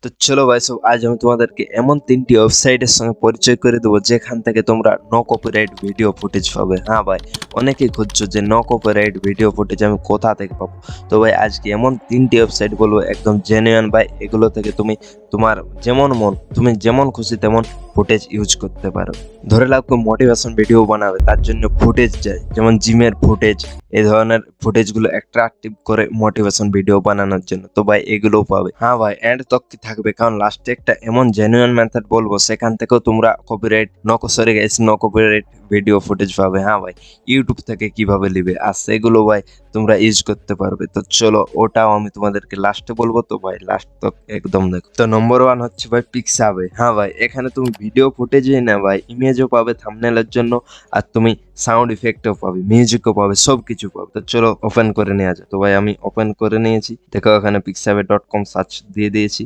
তো চলো ভাই সব আজ আমি তোমাদেরকে এমন তিনটি ওয়েবসাইটের সঙ্গে পরিচয় করে দেবো যেখান থেকে তোমরা নো কপিরাইট ভিডিও ফুটেজ পাবে। হ্যাঁ ভাই, অনেকেই খুঁজছো যে নো কপিরাইট ভিডিও ফুটেজ আমি কোথা থেকে পাবো। তো ভাই আজকে এমন তিনটি ওয়েবসাইট বলবো একদম জেনুইন ভাই, এগুলো থেকে তুমি তোমার যেমন মন তুমি যেমন খুশি তেমন ফুটেজ ইউজ করতে পারো। ধরে লাভ মোটিভেশন ভিডিও বানাবে, তার জন্য ফুটেজ চাই, যেমন জিমের ফুটেজ, এই ধরনের ফুটেজগুলো অ্যাট্রাকটিভ করে মোটিভেশন ভিডিও বানানোর জন্য। তো ভাই এগুলোও পাবে। হ্যাঁ ভাই, এন্ড তক কি থাকবে, কারণ লাস্টে একটা এমন জেনুইন মেথড বলবো সেখান থেকেও তোমরা copyright no copyright video footage পাবে। হ্যাঁ ভাই, ইউটিউব থেকে কিভাবে নিবে আর সেগুলো ভাই তোমরা ইউজ করতে পারবে। তো চলো ওটাও আমি তোমাদেরকে লাস্টে বলবো। তো ভাই লাস্ট তক একদম দেখো। তো নম্বর 1 হচ্ছে ভাই পিক্সাবে। হ্যাঁ ভাই, এখানে তুমি ভিডিও ফুটেজই না ভাই, ইমেজও পাবে থাম্বনেলের জন্য, আর তুমি সাউন্ড ইফেক্টও পাবে, মিউজিকও পাবে, সব কিছু পাবে। তো চলো ওপেন করে নেওয়া যায়। তো ভাই আমি ওপেন করে নিয়েছি, দেখো এখানে pixabay.com সার্চ দিয়ে দিয়েছি।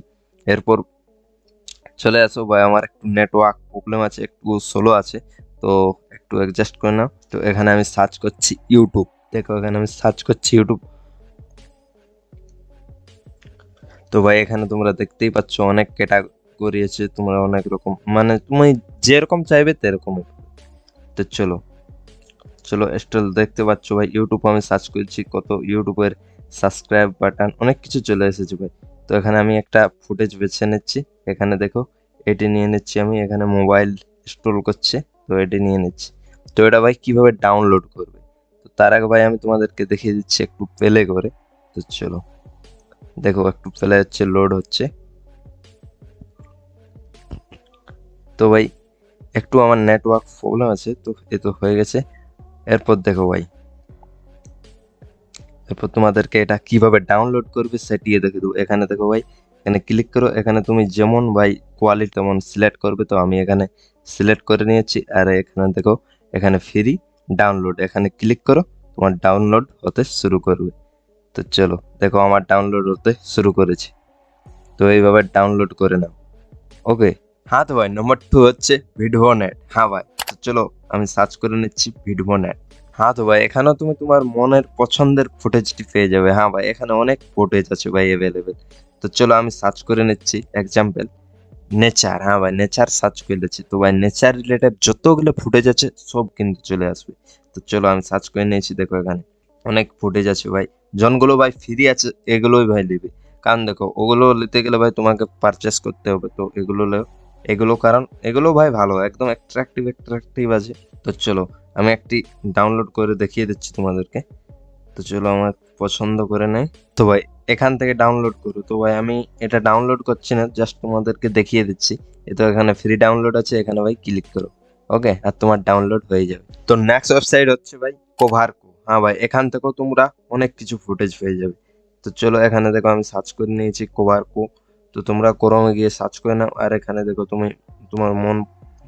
এরপর চলে আসো ভাই, আমার একটু নেটওয়ার্ক প্রবলেম আছে, একটু স্লো আছে, তো একটু অ্যাডজাস্ট করে নাও। তো এখানে আমি সার্চ করছি ইউটিউব, দেখো এখানে আমি সার্চ করছি ইউটিউব। তো ভাই এখানে তোমরা দেখতেই পাচ্ছ অনেক ক্যাটাগরি আছে, তোমরা অনেক রকম, মানে তুমি যেরকম চাইবে তেরকম। তো চলো চলো স্টল দেখতে পাচ্ছ ভাই, ইউটিউব আমি সার্চ করছি, কত ইউটিউবের সাবস্ক্রাইব বাটন অনেক কিছু চলে এসেছে ভাই। তো এখানে আমি একটা ফুটেজ বেছে নিচ্ছি, এখানে দেখো এটি নিয়ে নিচ্ছি আমি, এখানে মোবাইল স্ক্রল করছে, তো এটি নিয়ে নিচ্ছি। তো এটা ভাই কিভাবে ডাউনলোড করবে, তো তার আগে ভাই আমি তোমাদেরকে দেখিয়ে দিচ্ছি একটু প্লে করে। তো চলো দেখো একটু প্লে হচ্ছে, লোড হচ্ছে। তো ভাই একটু আমার নেটওয়ার্ক প্রবলেম আছে, তো এ তো হয়ে গেছে। এরপর দেখো ভাই, এরপর তোমাদেরকে এটা কিভাবে ডাউনলোড করবে সেটিয়ে দেখে দেবো। এখানে দেখো ভাই, এখানে ক্লিক করো, এখানে তুমি যেমন ভাই কোয়ালিটি তেমন সিলেক্ট করবে। তো আমি এখানে সিলেক্ট করে নিয়েছি, আর এখানে দেখো এখানে ফ্রি ডাউনলোড, এখানে ক্লিক করো, তোমার ডাউনলোড হতে শুরু করবে। তো চলো দেখো আমার ডাউনলোড হতে শুরু করেছি। তো এইভাবে ডাউনলোড করে নাও। ওকে। হ্যাঁ তো ভাই নম্বর 2 হচ্ছে ভিডিও নেট। হ্যাঁ ভাই, তো চলো আমি সার্চ করে নিচ্ছি ভিডিও নেট। হ্যাঁ তো ভাই, এখানেও তুমি তোমার মনের পছন্দের ফুটেজটি পেয়ে যাবে। হ্যাঁ ভাই, এখানে অনেক ফুটেজ আছে ভাই অ্যাভেলেবেল। তো চলো আমি সার্চ করে নিচ্ছি এক্সাম্পল নেচার। হ্যাঁ ভাই, নেচার সার্চ করেছি, তো ভাই নেচার রিলেটেড যতগুলো ফুটেজ আছে সব কিন্তু চলে আসবে। তো চলো আমি সার্চ করে নিয়েছি, দেখো এখানে অনেক ফুটেজ আছে ভাই। জনগুলো ভাই ফ্রি আছে, এগুলোই ভাই নেবে, কারণ দেখো ওগুলো নিতে গেলে ভাই তোমাকে পারচেস করতে হবে। তো এগুলো এগুলো কারণ এগুলো ভাই ভালো, একদম অ্যাট্রাকটিভ আছে। তো চলো আমি একটি ডাউনলোড করে দেখিয়ে দিচ্ছি তোমাদেরকে। তো চলো আমার পছন্দ করে নেই। তো ভাই এখান থেকে ডাউনলোড করো। তো ভাই আমি এটা ডাউনলোড করছি না, জাস্ট তোমাদেরকে দেখিয়ে দিচ্ছি। এ তো এখানে ফ্রি ডাউনলোড আছে, এখানে ভাই ক্লিক করো। ওকে, আর তোমার ডাউনলোড হয়ে যাবে। তো নেক্সট ওয়েবসাইট হচ্ছে ভাই কোভারকো। হ্যাঁ ভাই, এখান থেকেও তোমরা অনেক কিছু ফুটেজ পেয়ে যাবে। তো চলো এখানে দেখো আমি সার্চ করে নিয়েছি কোভারকো। তো তোমরা ক্রোমে গিয়ে সার্চ করে নাও, আর এখানে দেখো তুমি তোমার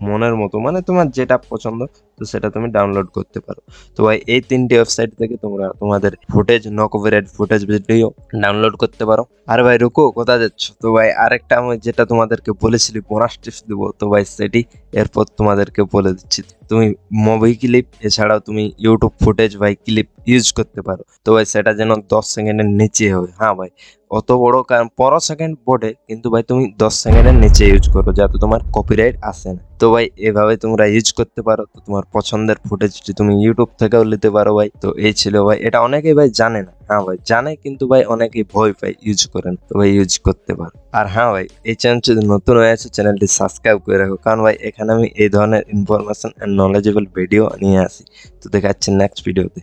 মনের মতো, মানে তোমার যেটা পছন্দ, তো সেটা তুমি ডাউনলোড করতে পারো। তো ভাই এই তিনটি ওয়েবসাইট থেকে তোমরা তোমাদের footage no copyright footage video download করতে পারো। আর ভাই রুকো, কোথায় যাচ্ছ? তো ভাই আরেকটা আমি যেটা তোমাদেরকে বলেছিলি বোনাস টিপস দিব, তো ভাই সেটি এরপর তোমাদেরকে বলে দিচ্ছি। তুমি মুভি ক্লিপ এছাড়াও তুমি ইউটিউব ফুটেজ ভাই ক্লিপ ইউজ করতে পারো। তো ভাই সেটা যেন 10 সেকেন্ডের নিচে হবে। হ্যাঁ ভাই, অত বড় কারণ 15 সেকেন্ড বোর্ডে, কিন্তু ভাই তুমি 10 সেকেন্ডের নিচে ইউজ করো যাতে তোমার কপিরাইট আসে না। তো ভাই এভাবে তোমরা ইউজ করতে পারো। তো তোমার পছন্দের ফুটেজটি তুমি ইউটিউব থেকেও নিতে পারো ভাই। তো এই ছিল ভাই, এটা অনেকেই ভাই জানে না। হ্যাঁ ভাই জানে, কিন্তু ভাই অনেকেই ভয় পায়, ইউজ করেন। তো ভাই ইউজ করতে পারো। আর হ্যাঁ ভাই, এই চ্যানেল যদি নতুন হয়ে আছে চ্যানেলটি সাবস্ক্রাইব করে রাখো, কারণ ভাই এখানে আমি এই ধরনের ইনফরমেশন এন্ড নলেজেবল ভিডিও নিয়ে আসি। তো দেখাচ্ছি নেক্সট ভিডিওতে।